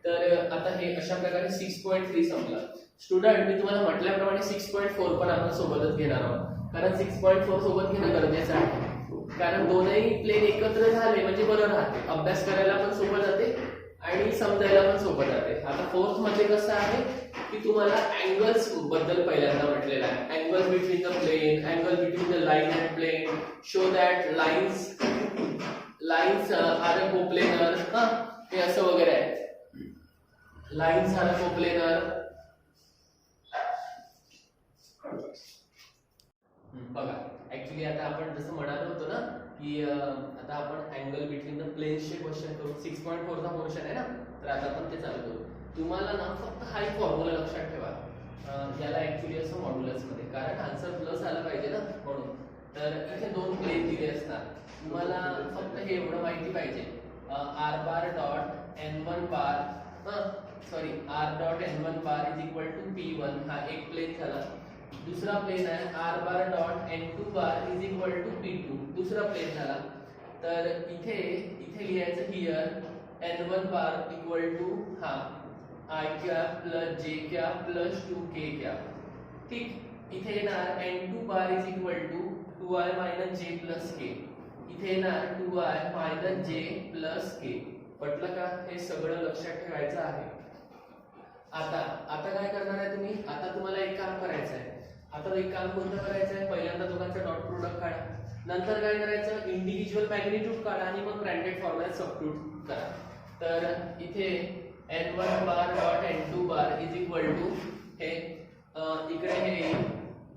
तर आता हे अशा प्रकारे 6.3 संपलं. स्टुडंट, मी तुम्हाला म्हटल्याप्रमाणे 6.4 पण आपण सोबतच घेणार आहोत, कारण 6.4 सोबत घेणं गरजेचं आहे. कारण दोनही प्लेन एकत्र झाले म्हणजे बरं राहते, अभ्यास करायला पण सोपं जाते आणि समजायला पण सोपं जाते. आता फोर्थ मध्ये कसं आहे की तुम्हाला अँगल्स बद्दल पहिल्यांदा म्हटलेलं आहे. Angle between the plane, angle between the line and plane, show that lines are a coplanar, हे असं वगैरे आहे. Lines are a coplanar. बघा, ऍक्च्युली आता आपण जसं म्हणालो होतो ना की आता आपण अँगल बिटवीन द प्लेन्सचे क्वेश्चन करू. 6.4 चा पोर्शन आहे ना, तर आता आपण ते चालू करू. तुम्हाला ना फक्त हा एक फॉर्म्युला लक्षात ठेवा, याला ऍक्च्युली असं मॉड्युलस मध्ये, कारण आन्सर प्लस आला पाहिजे ना म्हणून. तर इथे दोन प्लेन दिले असतात, तुम्हाला फक्त हे एवढं माहिती पाहिजे, r bar dot n1 bar sorry r dot n1 bar is equal to p1, हा एक प्लेन झाला. दूसरा प्लेन आहे r bar dot n2 bar is equal to p2, दूसरा प्लेन झाला. तर इथे लिहायचं here n1 bar equal to हा i cap plus j cap plus 2k cap. ठीक, इथे येणार n2 bar is equal to 2i minus j plus k, इथे येणार 2i मायनस जे प्लस के. पटलं का? हे सगळं लक्षात ठेवायचं आहे. आता काय करणार आहे तुम्ही? आता तुम्हाला एक काम करायचं आहे. आता एक काम कोणतं करायचं आहे? पहिल्यांदा दोघांचा डॉट प्रोडक्ट काढा, नंतर काय करायचं, इंडिव्हिज्युअल मॅग्निट्यूड काढा आणि मग ब्रँडेड फॉर्म्युला सबस्टिट्यूट करा. तर इथे n1 bar dot n2 bar is equal to हे इकडे हे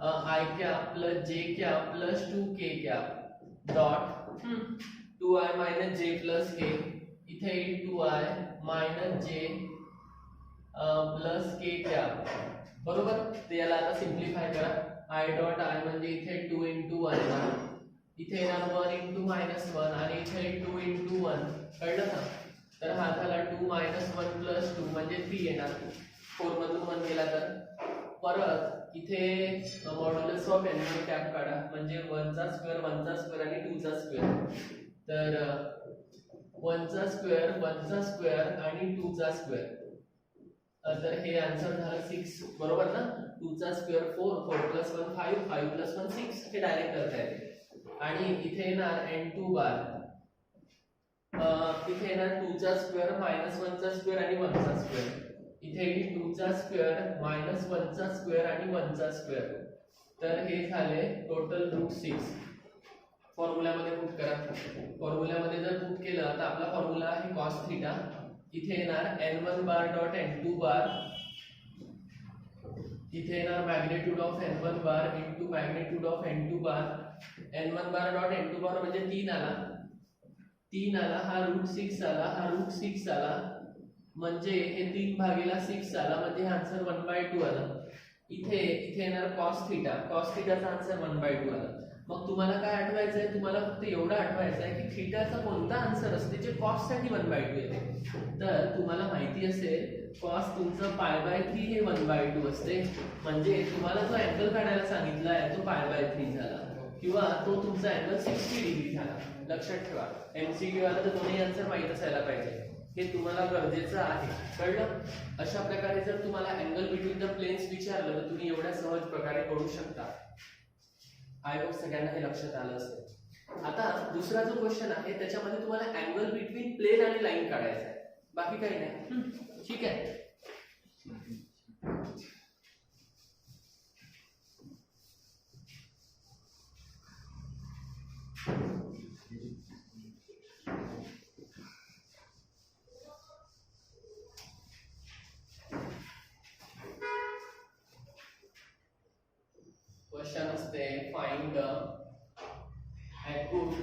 i cap plus j cap plus 2k cap dot 2i minus j plus k, इथे 2i मायनस जे प्लस के कॅप, बरोबर. तर याला आता सिम्प्लिफाय करा. आय डॉट आय म्हणजे इथे 2 × 1 येणार, इथे येणार 1 × -1 आणि इथे 2 × 1, कळलं ना? तर हा झाला 2 - 1 + 2 म्हणजे 3 येणार. 4 मधून 1 गेला तर परत इथे मॉड्युलस ऑफ n चे कॅप काढा, म्हणजे 1 चा स्क्वेअर 1 चा स्क्वेअर आणि 2 चा स्क्वेअर. तर 1 चा स्क्वेअर 1 चा स्क्वेअर आणि 2 चा स्क्वेअर. तर हे आन्सर झालं 6, बरोबर ना? 2 चा स्क्वेअर 4, 4 + 1 5, 5 + 1 6, हे डायरेक्ट करता येते. आणि इथे येणार n2 बार, इथे येणार 2 चा स्क्वेअर -1 चा स्क्वेअर आणि 1 चा स्क्वेअर. इथे 2 चा स्क्वेअर -1 चा स्क्वेअर आणि 1 चा स्क्वेअर. तर हे झाले टोटल √6. फॉर्म्युल्यामध्ये पुट करा. फॉर्म्युल्यामध्ये जर पुट केलं तर आपला फॉर्म्युला आहे cos थीटा. इथे येणार n1 बार डॉट n2 बार, इथे येणार magnitude of n1 bar into magnitude of n2 bar. n1 bar dot n2 बार म्हणजे 3 आला, 3 आला, हा √6 आला, हा √6 आला, म्हणजे हे 3/6 आला, म्हणजे आन्सर 1/2 आला. इथे येणार cos थीटा, cos थीटाचा आन्सर 1/2 आला. मग तुम्हाला काय आठवायचं आहे, तुम्हाला फक्त एवढं आठवायचं आहे की थीटाचा कोणता आन्सर असते जे कॉस साठी 1/2 येते. तर तुम्हाला माहिती असेल कॉस तुमचं π/3 हे 1/2 असते. म्हणजे तुम्हाला जो अँगल काढायला सांगितला आहे तो π/3 झाला किंवा तो तुमचा अँगल 60 डिग्री झाला. लक्षात ठेवा, एमसीक्यू वाला तर दोन्ही आन्सर माहित असायला पाहिजे, हे तुम्हाला गरजेचं आहे. कळलं? अशा प्रकारे जर तुम्हाला अँगल बिटवीन द प्लेन्स विचारलं तर तुम्ही एवढ्या सहज प्रकारे करू शकता. आय होप सगळ्यांना हे लक्षात आलं असेल. आता दुसरा जो क्वेश्चन आहे त्याच्यामध्ये तुम्हाला अँगल बिटवीन प्लेन आणि लाईन काढायचा आहे, बाकी काही नाही. ठीक आहे. क्वेश्चन असते find the acute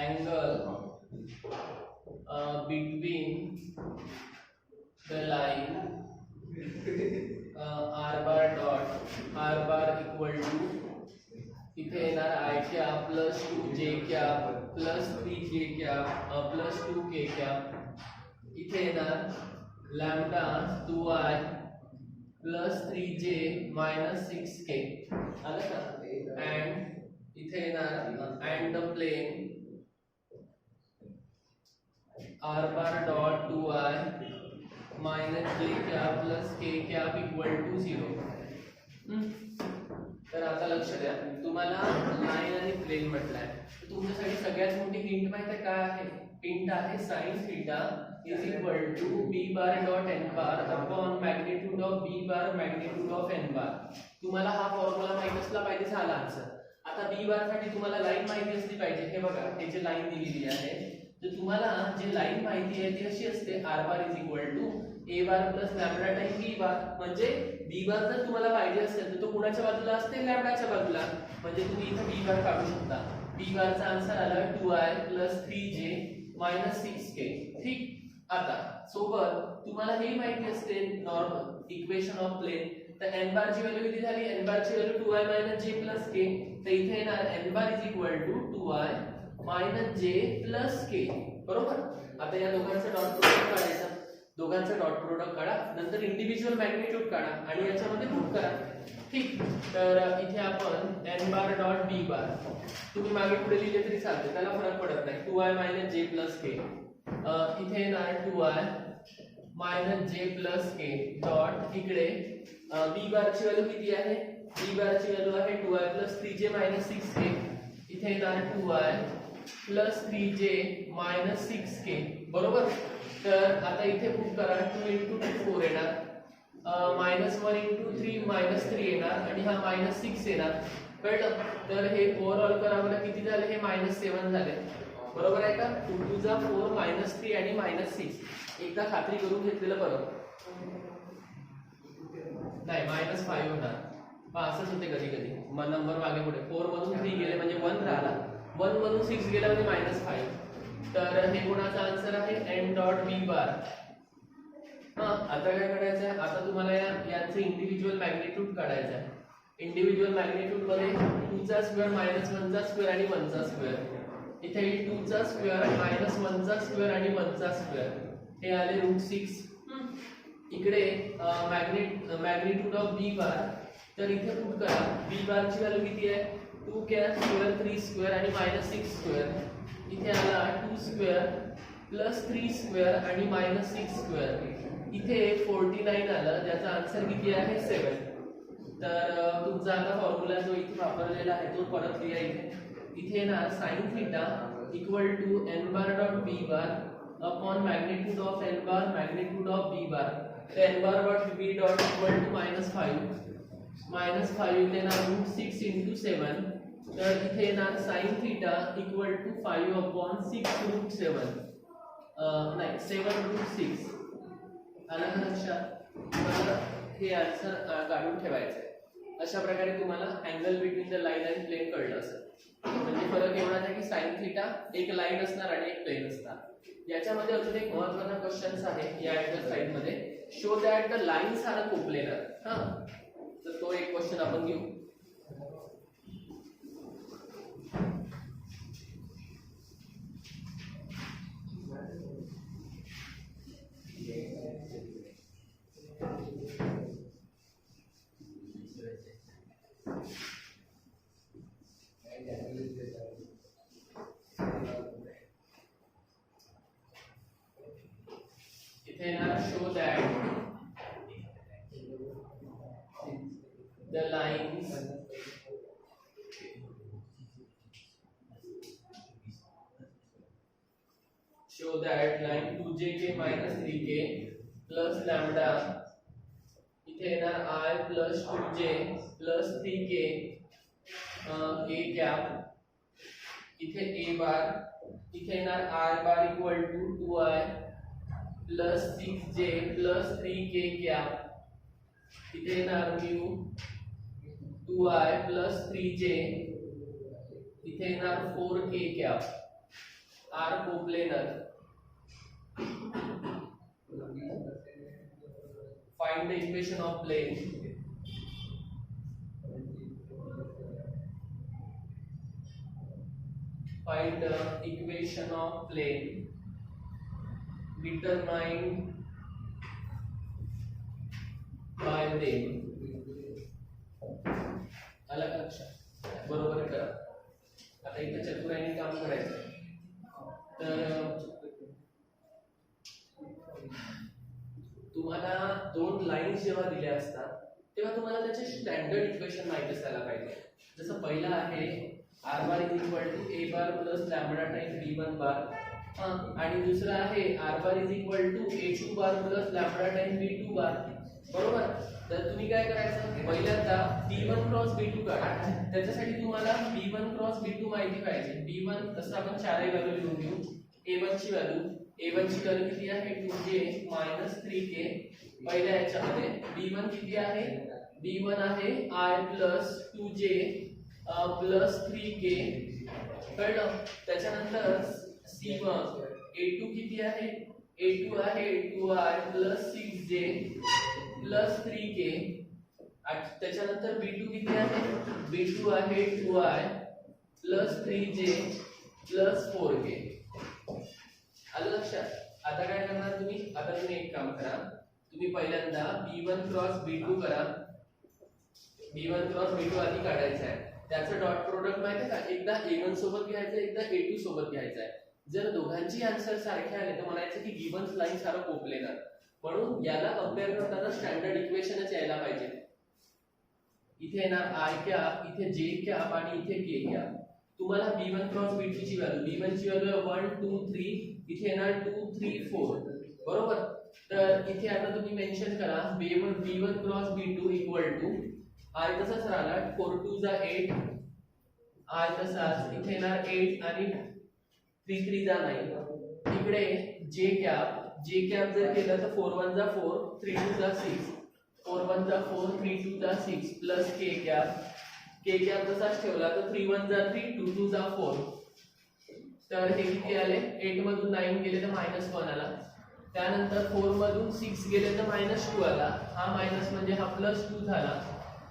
angle between the line r bar dot r bar equal to इथे येणार i cap plus 2j cap plus 3j cap plus 2k cap. इथे येणार lambda 2i plus 3j minus 6k. आलं का? and इथे येणार and the plane r bar dot 2i minus j cap plus k cap equal to 0. तर आता लक्ष द्या, तुम्हाला लाईन आणि प्लेन म्हटलंय, तर तुमच्यासाठी सगळ्यात मोठी हिंट माहिती आहे काय आहे? हिंट आहे sin theta is equal to b bar dot n bar upon magnitude of b bar magnitude of n bar. तुम्हाला हा फॉर्म्युला माहिती असला पाहिजे, झाला आन्सर. आता b बार साठी तुम्हाला लाईन माहिती असली पाहिजे. हे बघा, हे जे लाईन दिलेली आहे, तर तुम्हाला जे लाईन माहिती आहे ती अशी असते r bar is equal to a bar plus lambda time b bar. म्हणजे b बार जर तुम्हाला पाहिजे असेल तर तो कुणाच्या बाजूला असते? लॅम्बडाच्या बाजूला. म्हणजे तुम्ही इथे b बार काढू शकता. b बारचा आन्सर आला 2i plus 3j minus 6k. ठीक. आता सोबत तुम्हाला हे माहिती असते नॉर्मल इक्वेशन ऑफ प्लेन. तर n बार ची व्हॅल्यू किती झाली? n बार ची value 2i minus j plus k. तर इथे येणार n bar is equal to 2i minus j plus k. बरोबर? आता या दोघांचा डॉट प्रोडक्ट काढायचा. दोघांचा डॉट प्रोडक्ट काढा, नंतर इंडिव्हिज्युअल मॅग्निट्यूड काढा आणि याच्यामध्ये पुट करा. ठीक. तर इथे आपण n बार डॉट b बार तुम्ही मागे पुढे लिहिले तरी चालते, त्याला फरक पडत नाही. 2i minus j plus k. इथे येणार 2i minus j plus k dot इकडे b बार ची व्हॅल्यू किती आहे? b बार ची व्हॅल्यू आहे 2i plus 3j minus 6k. इथे येणार 2i plus 3j minus 6k. बरोबर? तर आता इथे पुट करा. 2 into 2 4 येणार, -1 into 3 -3 येणार आणि हा -6 येणार. कळलं? तर हे ओव्हरऑल करावं किती झाले? हे -7 झाले. बरोबर आहे का? 2 2 जा 4 -3 आणि -6. एकदा खात्री करून घेतलेलं बरं. नाही -5 होणार. असंच होते कधी कधी, मग नंबर मागे पुढे 4 मधून 3 गेले म्हणजे 1 राहिला, 1 मधून 6 गेला म्हणजे -5. तर हे कोणाचा आन्सर आहे? n डॉट b बार. आता काय करायचं आहे? आता तुम्हाला यांचे इंडिव्हिज्युअल मॅग्निट्यूड काढायचं आहे. इंडिव्हिज्युअल मॅग्निट्यूड मध्ये 2 चा स्क्वेअर -1 चा स्क्वेअर आणि 1 चा स्क्वेअर. इथे 2 चा स्क्वेअर -1 चा स्क्वेअर आणि 1 चा स्क्वेअर, हे आले √6. इकडे मॅग्निट्यूड ऑफ b बार, तर इथे पुट करा. b बार ची व्हॅल्यू किती आहे? 2k स्क्वेअर 3 स्क्वेअर आणि -6 स्क्वेअर. इथे आला 2 स्क्वेअर प्लस 3 स्क्वेअर आणि -6 स्क्वेअर. इथे 49 आलं, ज्याचा आन्सर किती आहे? 7. तर तुमचा आता फॉर्म्युला जो इथे वापरलेला आहे तो परत लिहा. इथे येणार sin theta equal to n bar dot b bar upon magnitude of n bar magnitude of b bar. तर n bar dot b dot equal to -5 येणार √6 into 7. तर इथे येणार sin theta equal to 5 upon 6√7. नाही 7√6. आलं का लक्षात? हे आन्सर काढून ठेवायचं आहे. अशा प्रकारे तुम्हाला angle between the line and plane कळलं असेल. म्हणजे फरक एवढाच आहे की sin थीटा एक लाईन असणार आणि एक प्लेन असणार. याच्यामध्ये अजून एक महत्त्वाचा क्वेश्चन आहे या एक्सरसाइज मध्ये, show that the lines are coplanar. तर तो एक क्वेश्चन आपण घेऊ. इथे येणार show that the lines show that line 2jk minus 3k plus lambda इथे येणार I plus 2j plus 3k k cap इथे a बार इथे येणार r bar equal to 2i plus 6j plus 3k cap इथे येणार mu 2i plus 3j इथे येणार 4k cap R coplanar. Find the equation of plane. Find the equation of plane. Determined by them. अलग लक्षात बरोबर करा. आता इथे चतुराईने काम करायचं. तर तुम्हाला दोन लाईन्स जेव्हा दिल्या असतात तेव्हा तुम्हाला त्याचे स्टँडर्ड इक्वेशन माहिती असायला पाहिजे. जसं पहिला आहे r bar is equal to a bar plus lambda time b1 bar आणि दुसरा आहे r bar is equal to a2 bar plus lambda time b2 bar. बरोबर. तर तुम्ही काय करायचं पहिल्यांदा b1 क्रॉस b2 काढा. त्याच्यासाठी तुम्हाला b1 क्रॉस b2 माहिती पाहिजे. b1 तसं आपण चारही व्हॅल्यू लिहून घेऊ. a1 ची व्हॅल्यू किती आहे 2j 3k. पहिल्या याच्यामध्ये b1 किती आहे b1 आहे I plus 2j plus 3k. कळलं. त्याच्यानंतर c1 a2 किती आहे a2 आहे 2i plus 6j plus 3k. त्याच्यानंतर b2 किती आहे b2 आहे 2i plus 3j plus 4k. आलं लक्षात. आता काय करणार तुम्ही आता तुम्ही एक काम करा. तुम्ही पहिल्यांदा b1 क्रॉस b2 करा. b1 क्रॉस b2 आधी काढायचा आहे. त्याचं डॉट प्रोडक्ट माहिती का एकदा a1 सोबत घ्यायचं एकदा a2 सोबत घ्यायचं आहे. जर दोघांची आन्सर सारखे आले तर म्हणायचं की गिव्हन लाईन सारं कोप्लेनर. म्हणून याला कंपेअर करताना स्टँडर्ड इक्वेशनच यायला पाहिजे. इथे येणार I कॅप इथे j कॅप आणि इथे k कॅप. तुम्हाला b1 क्रॉस b2 ची व्हॅल्यू b1 ची व्हॅल्यू 1 2 3 इथे येणार 2 3 4. बरोबर. तर इथे आता तुम्ही मेन्शन करा b1 cross b2 equal to I तसाच राहिला 4 2 जा 8 I तसाच इथे येणार 8 आणि 3 3 जा 9. इकडे j कॅप जर केलं तर 4 1 जा 4 3 2 जा 6 4 1 जा 4 3 2 जा 6 प्लस k कॅप तसाच ठेवला तर 3 1 जा 3 2 2 जा 4. तर हे किती आले 8 मधून 9 गेले तर -1 आला. त्यानंतर 4 मधून 6 गेले तर -2 आला. हा मायनस म्हणजे हा +2 झाला.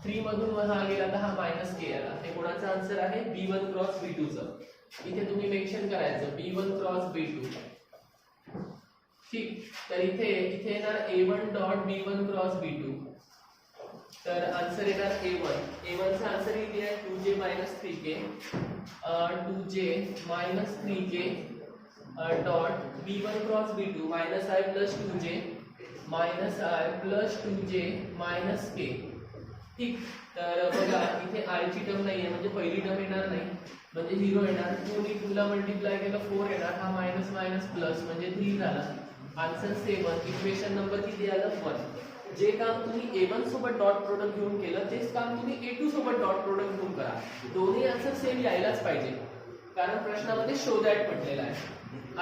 3 मधून हा गेला तर हा -k आला. हे कोणाचा आन्सर आहे b1 क्रॉस b2 चं. इथे तुम्ही मेन्शन करायचं b1 क्रॉस b2. ठीक. तर इथे येणार a1 dot b1 cross b2. तर आन्सर येणार a1 चा आन्सर किती आहे 2j 3k 2j 3k dot b1 cross b2 -i plus 2j -i plus 2j k. ठीक. तर बघा इथे i ची टर्म नाहीये म्हणजे पहिली टर्म येणार नाही म्हणजे 0 येणार. 2 ने 2 ला मल्टिप्लाय केलं 4 येणार. हा मायनस मायनस प्लस म्हणजे 3 झाला. आन्सर 7. इक्वेशन नंबर किती आलं 1. जे काम तुम्ही a1 सोबत डॉट प्रोडक्ट घेऊन केलं तेच काम तुम्ही a2 सोबत डॉट प्रोडक्ट घेऊन करा. दोन्ही आन्सर सेम यायलाच पाहिजे कारण प्रश्नामध्ये शो दॅट म्हटलेला आहे.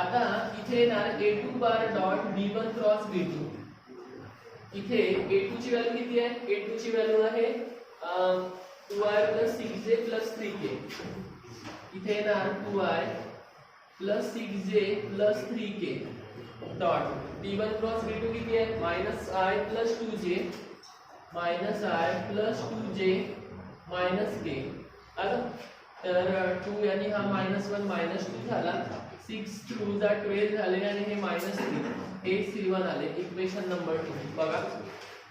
आता इथे येणार a2 बार डॉट b1 क्रॉस b2. इथे a2 ची व्हॅल्यू किती आहे a2 ची व्हॅल्यू आहे 2i plus 6j plus 3k. इथे येणार 2i plus 6j plus 3k dot b1 cross b2 किती आहे -i plus 2j -i plus 2j k. आलं. तर 2 आणि हा -1 -2 झाला. 6 2 जा 12 झाले आणि हे -3 हे c1 आले. इक्वेशन नंबर 2 बघा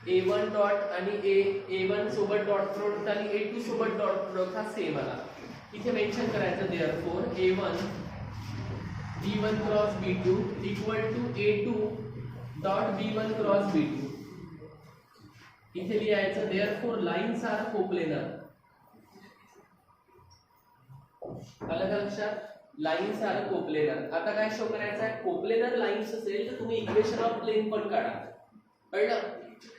a1 डॉट आणि a1 सोबत डॉट प्रोडक्ट आणि a2 सोबत डॉट प्रोडक्ट हा सेम आला. इथे मेन्शन करायचं therefore a1 b1 cross b2 equal to a2 dot B1 cross B2. इथे लिहायचं देअरफॉर लाईन्स आर कोप्लेनर. आलं का लक्षात? Lines are coplanar. आता काय शो करायचं आहे? कोप्लेनर लाईन्स असेल तर तुम्ही इक्वेशन ऑफ प्लेन पण काढा. कळलं?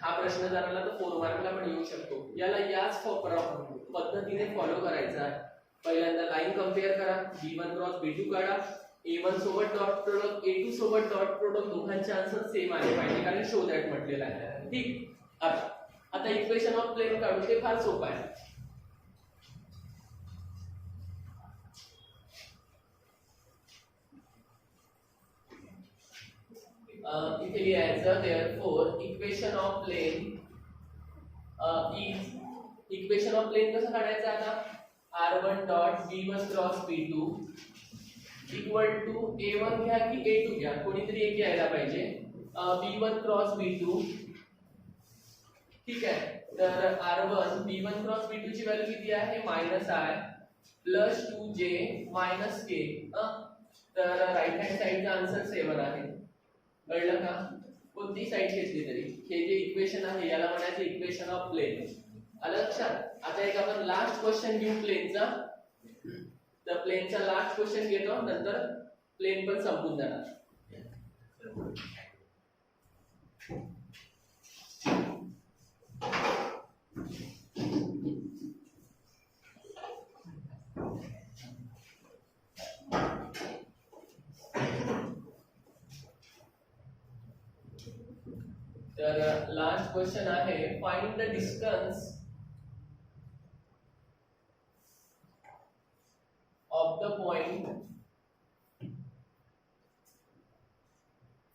हा प्रश्न जर आला तर 4 मार्कला पण येऊ शकतो. याला याच पद्धतीने फॉलो करायचा आहे. पहिल्यांदा लाईन कंपेअर करा, B1 क्रॉस B2 काढा, A1 सोबत डॉट प्रोडक्ट, A2 सोबत डॉट प्रोडक्ट, दोघांचे आन्सर सेम आले पाहिजे कारण शो दॅट म्हटलेलं आहे. ठीक. आता इक्वेशन ऑफ प्लेन काढू, ते फार सोपं आहे. इथे लिहायचं therefore equation of plane is, equation of plane कसं काढायचं आता? R1 dot B1 cross B2 equal to A1 घ्या की A2 घ्या, कोणीतरी एक घ्यायला पाहिजे. B1 cross B2. ठीक आहे. तर R1 B1 क्रॉस B2 ची व्हॅल्यू किती आहे? -i plus 2j minus k. तर राईट हँड साइडचा आन्सर 7 आहे. कळलं का? कोणती साइड घेतली तरी हे जे इक्वेशन आहे याला म्हणायचं इक्वेशन ऑफ प्लेन. आलं लक्षात? आता एक आपण लास्ट क्वेश्चन घेऊ प्लेनचा. तर प्लेनचा लास्ट क्वेश्चन घेतो, नंतर प्लेन पण संपून जाणार. तर लास्ट क्वेश्चन आहे find the distance of the point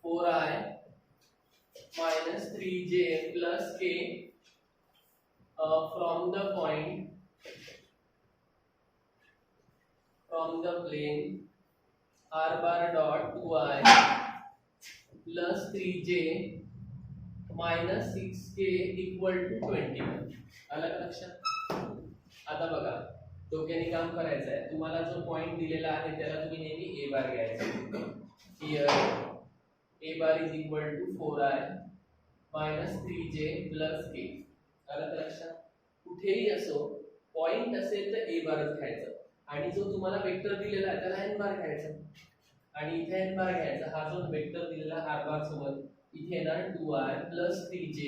4i minus 3j plus k from the point, from the plane r bar dot 2i plus 3j minus 6k equal to 21. अलग लक्षात? आता बघा, डोक्याने काम करायचं आहे. तुम्हाला जो पॉइंट दिलेला आहे त्याला तुम्ही नेहमी a बार घ्यायचा. Here a bar is equal to 4i minus 3j plus k. आलं का लक्षात? कुठेही असो पॉइंट असेल तर a बारच घ्यायचं, आणि जो तुम्हाला वेक्टर दिलेला आहे त्याला n बार घ्यायचा, आणि इथे n बार घ्यायचा. हा जो वेक्टर दिलेला r बार सोबत इथे ना 2i plus 3j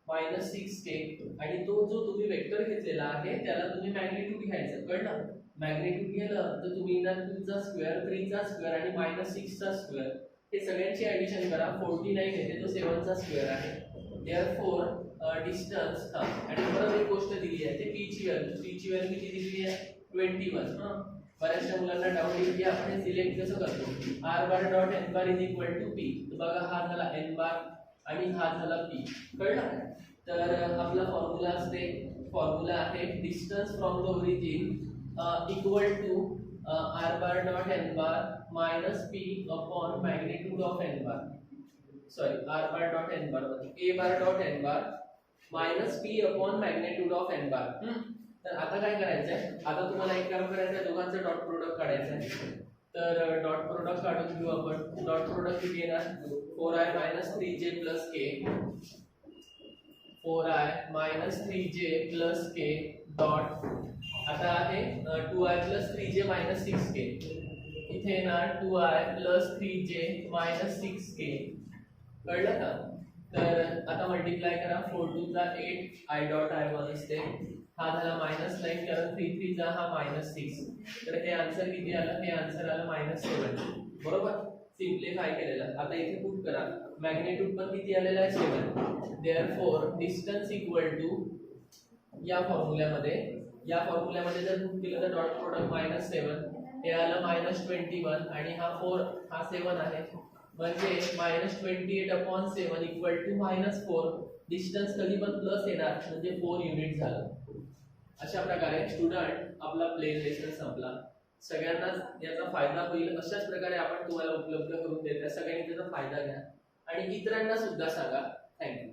minus 6k, आणि तो जो तुम्ही वेक्टर घेतलेला आहे त्याला तुम्ही मॅग्निट्यूड घ्यायचं. कळलं? मॅग्निट्यूड घेतलं तर तुम्ही ना 2 चा स्क्वेअर, 3 चा स्क्वेअर आणि मायनस 6 चा स्क्वेअर हे सगळ्यांची ऍडिशन करा. 49 येते, तो 7 चा स्क्वेअर आहे. देअरफॉर डिस्टन्स, आणि परत एक गोष्ट दिली आहे ते p ची व्हॅल्यू. p ची व्हॅल्यू किती दिली आहे? 21. बऱ्याचशा मुलांना डाऊट येईल की आपण सिलेक्ट कसं करतो. r bar dot n bar is equal to p. तर बघा, हा झाला n बार आणि हा झाला p. कळलं? तर आपला फॉर्म्युला असते, फॉर्म्युला आहे distance from the origin equal to r bar dot n bar minus p upon magnitude of n bar. Sorry, r bar dot n bar a bar dot n bar minus p upon magnitude of n bar. तर आता काय करायचं आहे? आता तुम्हाला एक काम करायचं आहे, दोघांचं डॉट प्रोडक्ट काढायचं आहे. तर डॉट प्रोडक्ट काढून घेऊ आपण. डॉट प्रोडक्ट किती येणार? 4i minus 3j plus k, 4i minus 3j plus k dot. आता आहे 2i plus 3j minus 6k. इथे ना 2i plus 3j minus 6k. कळलं का? तर आता मल्टिप्लाय करा. 4 2 चा 8, i डॉट i1 असते. हा झाला मायनस लाईन, कारण 3 3 चा हा मायनस 6. तर हे आन्सर किती आलं? हे आन्सर आलं -7. बरोबर? सिम्प्लिफाय केलेलं. आता इथे पुट करा. मॅग्निट्यूड पण किती आलेला आहे? 7. देअरफॉर डिस्टन्स इक्वल टू, या फॉर्म्युल्यामध्ये जर पुट केलं तर डॉट प्रोडक्ट -7, हे आलं -21, आणि हा 4, हा 7 आहे, म्हणजे -28 अपॉन 7 इक्वल टू -4. डिस्टन्स कधी पण प्लस येणार, म्हणजे 4 युनिट झालं. अशा प्रकारे स्टुडंट आपला प्लेन लेसन संपला. सगळ्यांना याचा फायदा होईल अशाच प्रकारे आपण तुम्हाला उपलब्ध करून देतो. सगळ्यांनी त्याचा फायदा घ्या आणि इतरांना सुद्धा सांगा. थँक्यू.